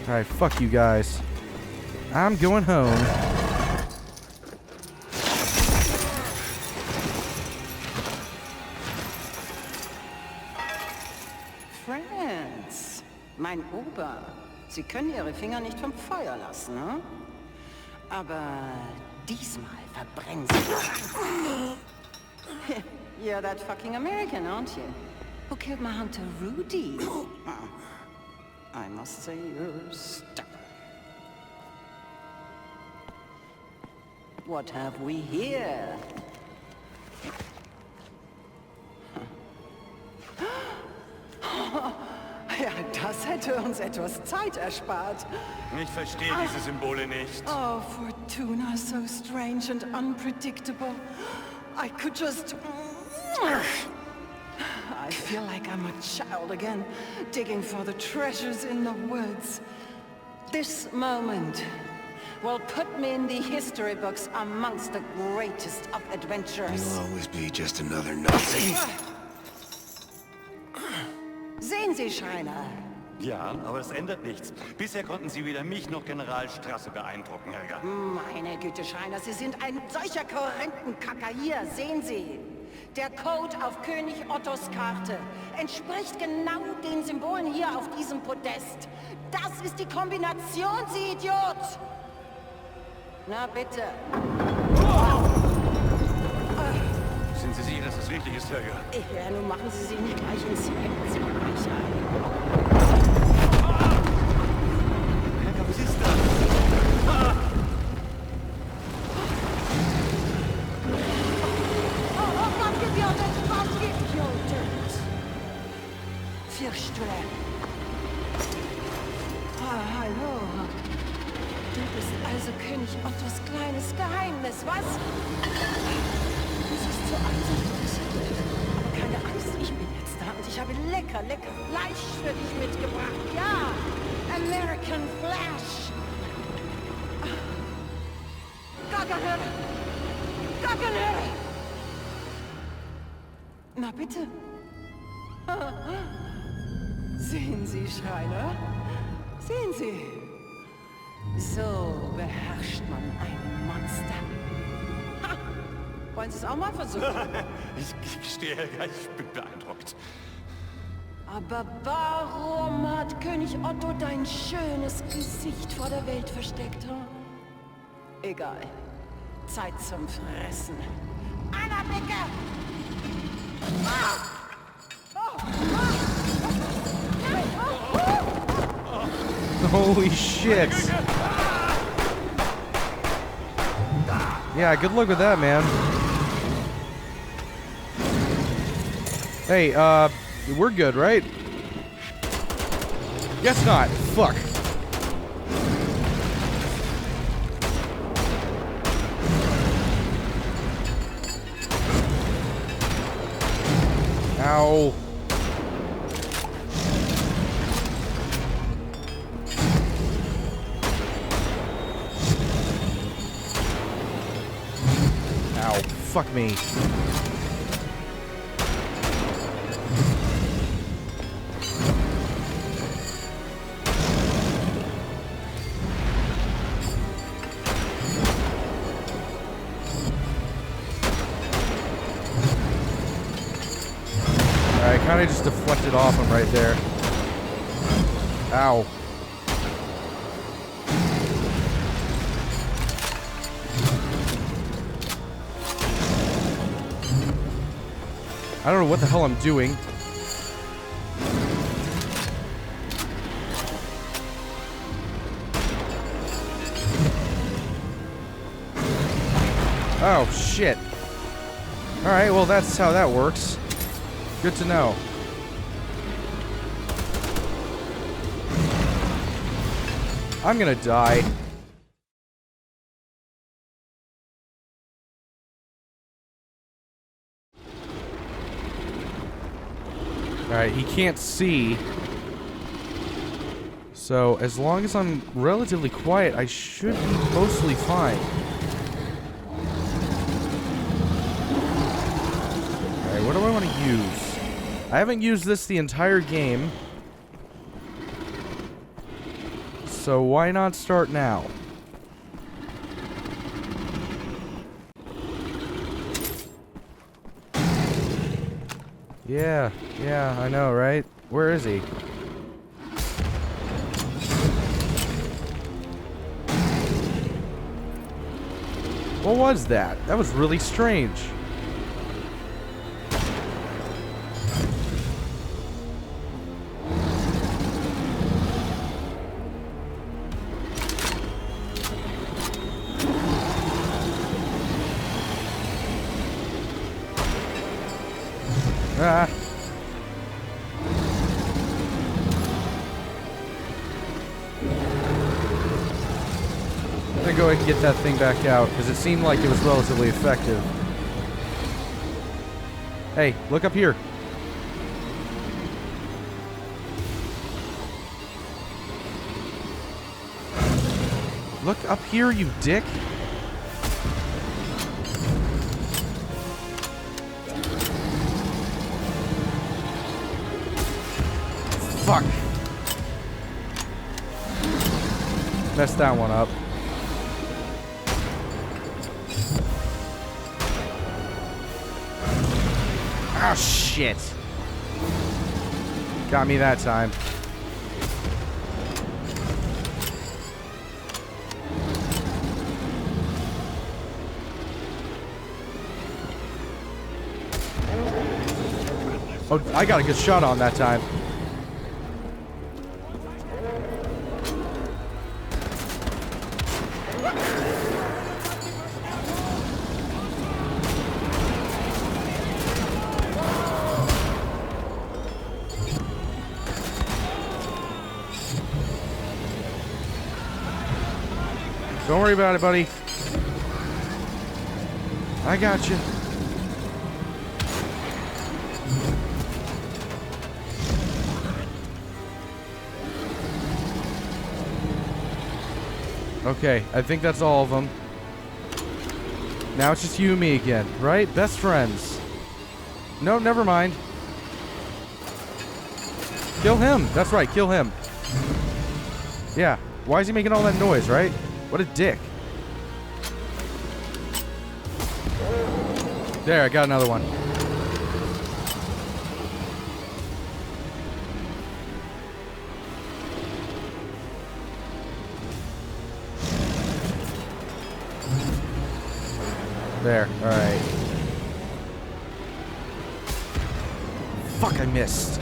Alright, fuck you guys. I'm going home. Friends, mein Ober, Sie können Ihre Finger nicht vom Feuer lassen, hm? Aber diesmal verbrennen Sie. You're that fucking American, aren't you? Who killed my hunter Rudy? I must say you're stuck. What have we here? Ja, das hätte uns etwas Zeit erspart. Ich verstehe diese Symbole nicht. Oh, Fortuna, so strange and unpredictable. I could just... I feel like I'm a child again, digging for the treasures in the woods. This moment will put me in the history books amongst the greatest of adventurers. You'll always be just another Nazi. Sehen Sie, Schreiner. Ja, aber das ändert nichts. Bisher konnten Sie weder mich noch General Strasse beeindrucken, Helga. Meine Güte, Schreiner, Sie sind ein solcher Korrentenkacker. Hier, sehen Sie. Der Code auf König Ottos Karte entspricht genau den Symbolen hier auf diesem Podest. Das ist die Kombination, Sie Idiot! Na bitte. Sind Sie sicher, dass das richtig ist, Helga? Ja, nun machen Sie sich nicht gleich ins Hemdsbereich ein. Helga, was ist das? Vierstelle. Hallo. Du bist also König Ottos kleines Geheimnis, was? Du siehst so aus. Aber keine Angst, ich bin jetzt da und ich habe lecker Fleisch für dich mitgebracht. Ja, American Flash. Gaggenhöhle. Na bitte. Sehen Sie, Schreiner? Sehen Sie? So beherrscht man ein Monster. Ha! Wollen Sie es auch mal versuchen? Ich gestehe, Helga, ich bin beeindruckt. Aber warum hat König Otto dein schönes Gesicht vor der Welt versteckt? Hm? Egal. Zeit zum Fressen. Anna, Blicke! Ah! Holy shit. Yeah, good luck with that, man. Hey, we're good, right? Guess not. Fuck. Ow. Ow. Fuck me. I kind of just deflected off him right there. Ow. I don't know what the hell I'm doing. Oh, shit. Alright, well, that's how that works. Good to know. I'm gonna die. Alright, he can't see. So, as long as I'm relatively quiet, I should be mostly fine. Alright, what do I want to use? I haven't used this the entire game. so why not start now? Yeah, I know, right? Where is he? What was that? That was really strange. Ah. I'm gonna go ahead and get that thing back out, because it seemed like it was relatively effective. Hey, look up here. Look up here, you dick. Fuck. Messed that one up. Oh, shit. Got me that time. Oh, I got a good shot on that time. Don't worry about it, buddy. I got you. Okay, I think that's all of them. Now it's just you and me again, right? Best friends. No, never mind. Kill him. That's right, kill him. Yeah, why is he making all that noise, right? What a dick. There, I got another one. There, alright. Fuck, I missed.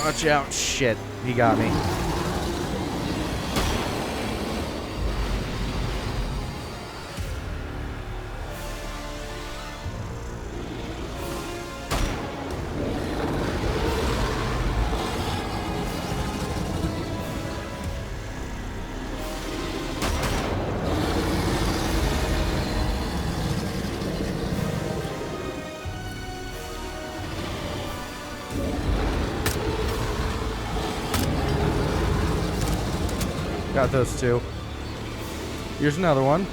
Watch out. Shit. He got me. Got those two. Here's another one.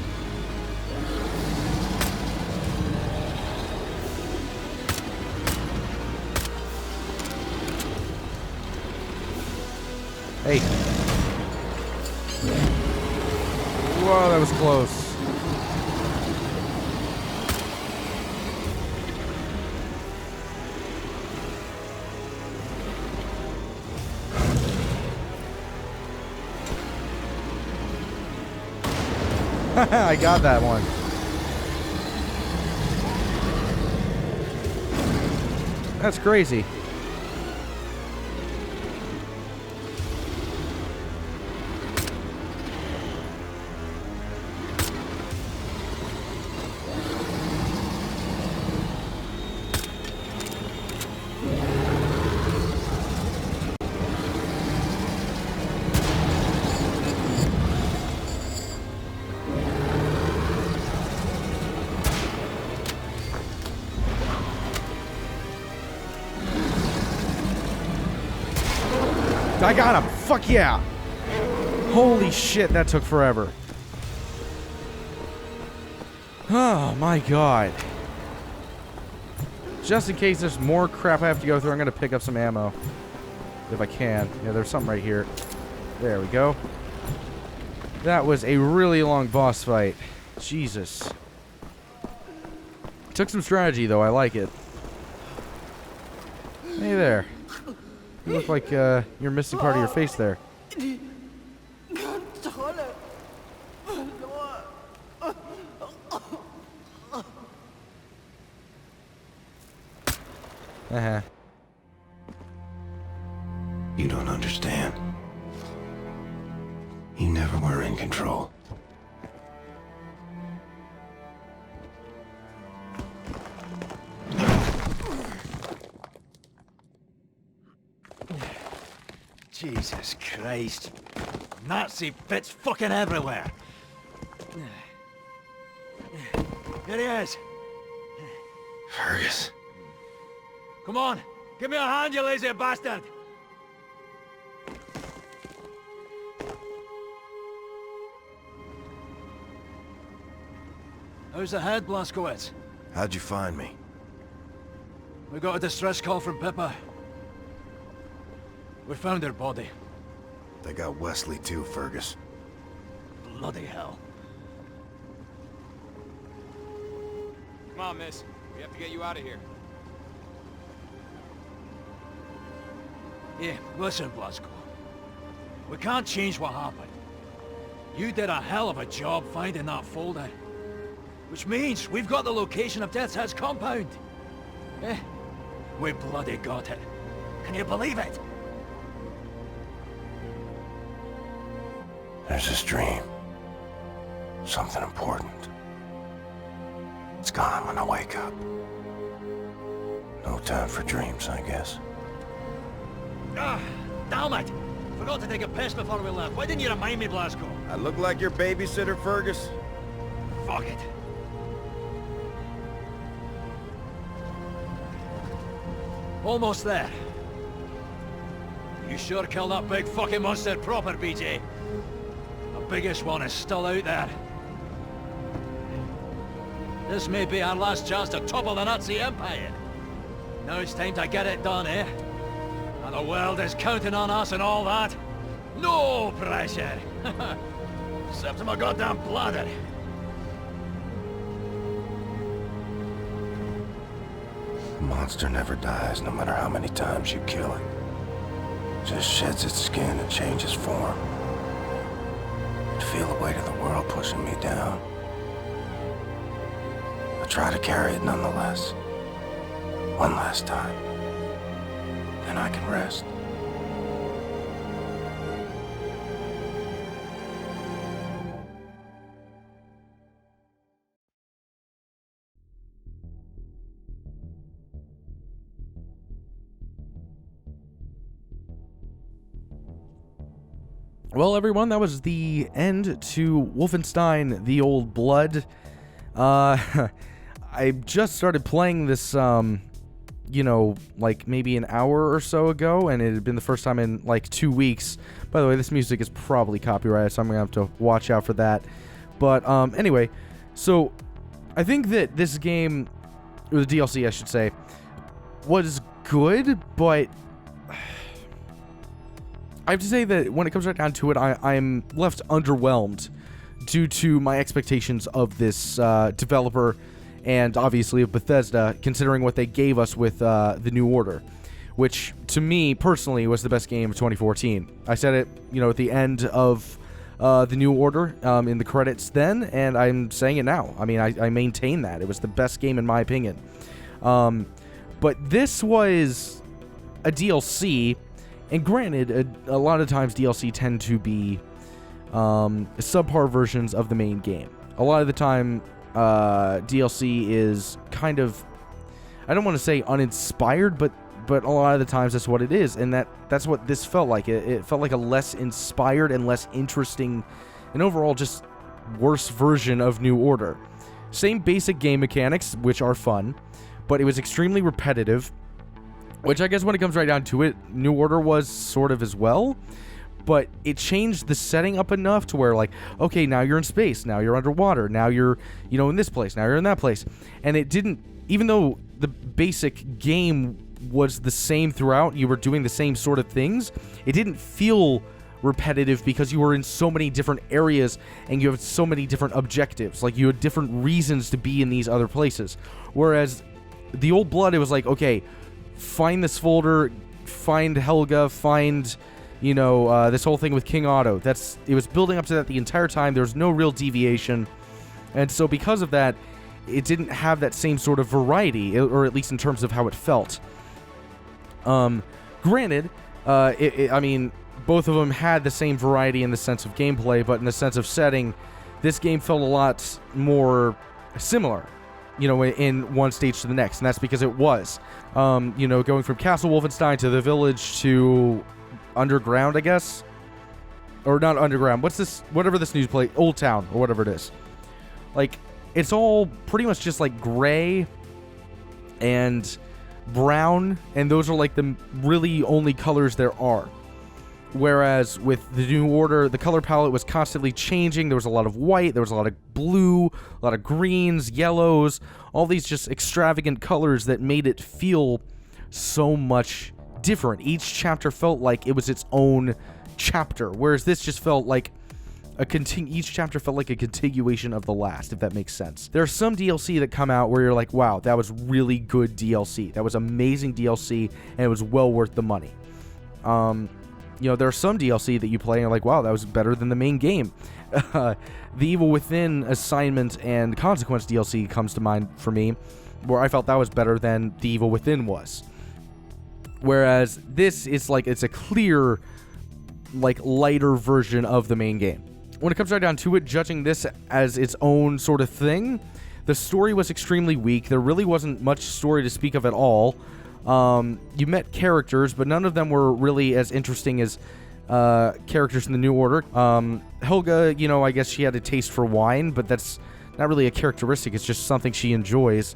Hey. Whoa, that was close. I got that one. That's crazy. I got him. Fuck yeah. Holy shit, that took forever. Oh my god. Just in case there's more crap I have to go through, I'm going to pick up some ammo. If I can. Yeah, there's something right here. There we go. That was a really long boss fight. Jesus. Took some strategy, though. I like it. Hey there. You look like you're missing part of your face there. Uh-huh. You don't understand. You never were in control. Jesus Christ. Nazi bits fucking everywhere. Here he is. Fergus. Come on, give me a hand, you lazy bastard. How's the head, Blazkowicz? How'd you find me? We got a distress call from Pippa. We found her body. They got Wesley too, Fergus. Bloody hell. Come on, miss. We have to get you out of here. Yeah, listen, Blazko. We can't change what happened. You did a hell of a job finding that folder. Which means we've got the location of Death's Head's compound. Eh? We bloody got it. Can you believe it? There's this dream. Something important. It's gone when I wake up. No time for dreams, I guess. Ah, damn it! Forgot to take a piss before we left. Why didn't you remind me, Blazko? I look like your babysitter, Fergus? Fuck it. Almost there. You sure killed that big fucking monster proper, BJ. The biggest one is still out there. This may be our last chance to topple the Nazi Empire. Now it's time to get it done, eh? And the world is counting on us and all that. No pressure. Except my goddamn bladder. The monster never dies, no matter how many times you kill it. Just sheds its skin and changes form. I feel the weight of the world pushing me down. I try to carry it nonetheless. One last time. Then I can rest. Well, everyone, that was the end to Wolfenstein: The Old Blood. I just started playing this, you know, like maybe an hour or so ago, and it had been the first time in like 2 weeks. By the way, this music is probably copyrighted, so I'm gonna have to watch out for that. But anyway, so I think that this game, or the DLC, I should say, was good, but I have to say that when it comes right down to it, I'm left underwhelmed due to my expectations of this developer and obviously of Bethesda, considering what they gave us with the New Order, which to me personally was the best game of 2014. I said it, you know, at the end of the New Order in the credits then, and I'm saying it now. I mean, I maintain that. It was the best game in my opinion. But this was a DLC. And granted, a lot of times DLC tend to be subpar versions of the main game. A lot of the time, DLC is kind of, I don't want to say uninspired, but a lot of the times that's what it is, and that's what this felt like. It felt like a less inspired and less interesting, and overall just worse version of New Order. Same basic game mechanics, which are fun, but it was extremely repetitive. which I guess when it comes right down to it, New Order was sort of as well. But it changed the setting up enough to where, like, okay, now you're in space, now you're underwater, now you're, you know, in this place, now you're in that place. And it didn't, even though the basic game was the same throughout, you were doing the same sort of things, it didn't feel repetitive because you were in so many different areas and you have so many different objectives. Like, you had different reasons to be in these other places. Whereas the Old Blood, it was like, okay, find this folder, find Helga, find... you know, this whole thing with King Otto. It was building up to that the entire time. There was no real deviation. And so because of that, it didn't have that same sort of variety, or at least in terms of how it felt. Granted, I mean, both of them had the same variety in the sense of gameplay, but in the sense of setting, this game felt a lot more similar, you know, in one stage to the next. And that's because it was, you know, going from Castle Wolfenstein to the village to... Underground, I guess, or not underground. What's this? Whatever this new place, Old Town, or whatever it is. Like, it's all pretty much just like gray and brown, and those are like the really only colors there are. Whereas with the New Order, the color palette was constantly changing. There was a lot of white, there was a lot of blue, a lot of greens, yellows, all these just extravagant colors that made it feel so much different. Each chapter felt like it was its own chapter, whereas this just felt like each chapter felt like a continuation of the last, if that makes sense. There's some DLC that come out where you're like, wow, that was really good DLC. That was amazing DLC, and it was well worth the money. You know, there's some DLC that you play and you're like, wow, that was better than the main game. The Evil Within Assignment and Consequence DLC comes to mind for me, where I felt that was better than The Evil Within was. Whereas this is like, it's a clear, like, lighter version of the main game. When it comes right down to it, judging this as its own sort of thing, the story was extremely weak. There really wasn't much story to speak of at all. You met characters, but none of them were really as interesting as characters in the New Order. Helga, you know, I guess she had a taste for wine, but that's not really a characteristic. It's just something she enjoys.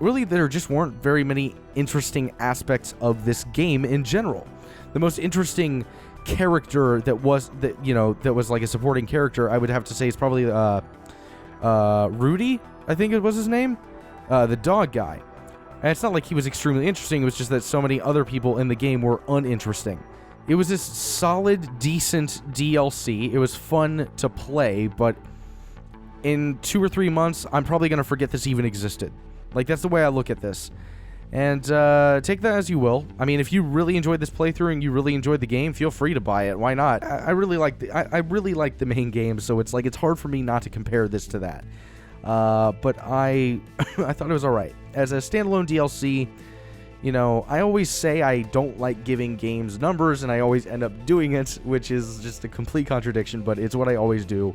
Really, there just weren't very many interesting aspects of this game in general. The most interesting character that was like a supporting character, I would have to say, is probably Rudy, I think it was his name, the dog guy. And it's not like he was extremely interesting, it was just that so many other people in the game were uninteresting. It was this solid, decent DLC. That was fun to play, but in 2 or 3 months, I'm probably going to forget this even existed. Like, that's the way I look at this. And take that as you will. I mean, if you really enjoyed this playthrough and you really enjoyed the game, feel free to buy it. Why not? I really like the main game, so it's like it's hard for me not to compare this to that. But I thought it was alright. As a standalone DLC, you know, I always say I don't like giving games numbers, and I always end up doing it, which is just a complete contradiction, but it's what I always do.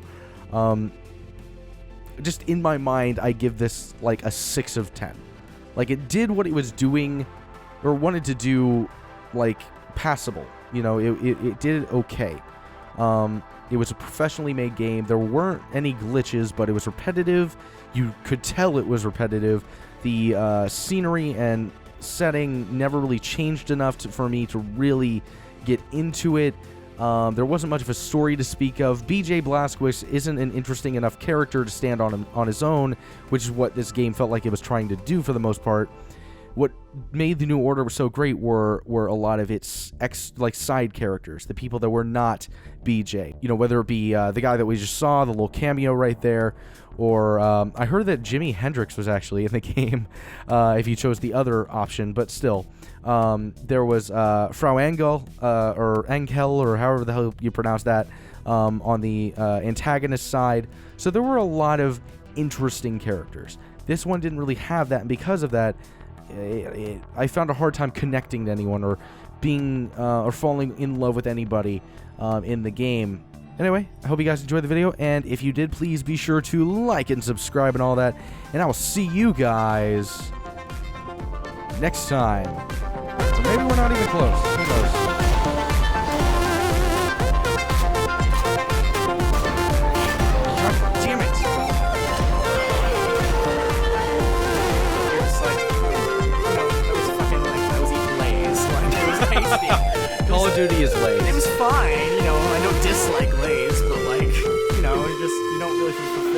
Just in my mind, I give this like a 6 of 10. Like, it did what it was doing, or wanted to do, like, passable. You know, it did okay. It was a professionally made game. There weren't any glitches, but it was repetitive. You could tell it was repetitive. The scenery and setting never really changed enough for me to really get into it. There wasn't much of a story to speak of. BJ Blazkowicz isn't an interesting enough character to stand on his own, which is what this game felt like it was trying to do for the most part. What made the New Order so great were a lot of its side characters, the people that were not BJ. You know, whether it be the guy that we just saw, the little cameo right there, or I heard that Jimi Hendrix was actually in the game if you chose the other option, but still. There was Frau Engel, or Engel, or however the hell you pronounce that, on the antagonist side. So there were a lot of interesting characters. This one didn't really have that, and because of that, I found a hard time connecting to anyone or being or falling in love with anybody in the game. Anyway, I hope you guys enjoyed the video, and if you did, please be sure to like and subscribe and all that, and I will see you guys next time. So maybe we're not even close. Who knows? tasty. Call of Duty is Lay's. It was fine, you know. I don't dislike Lay's, but like, you know, you don't really feel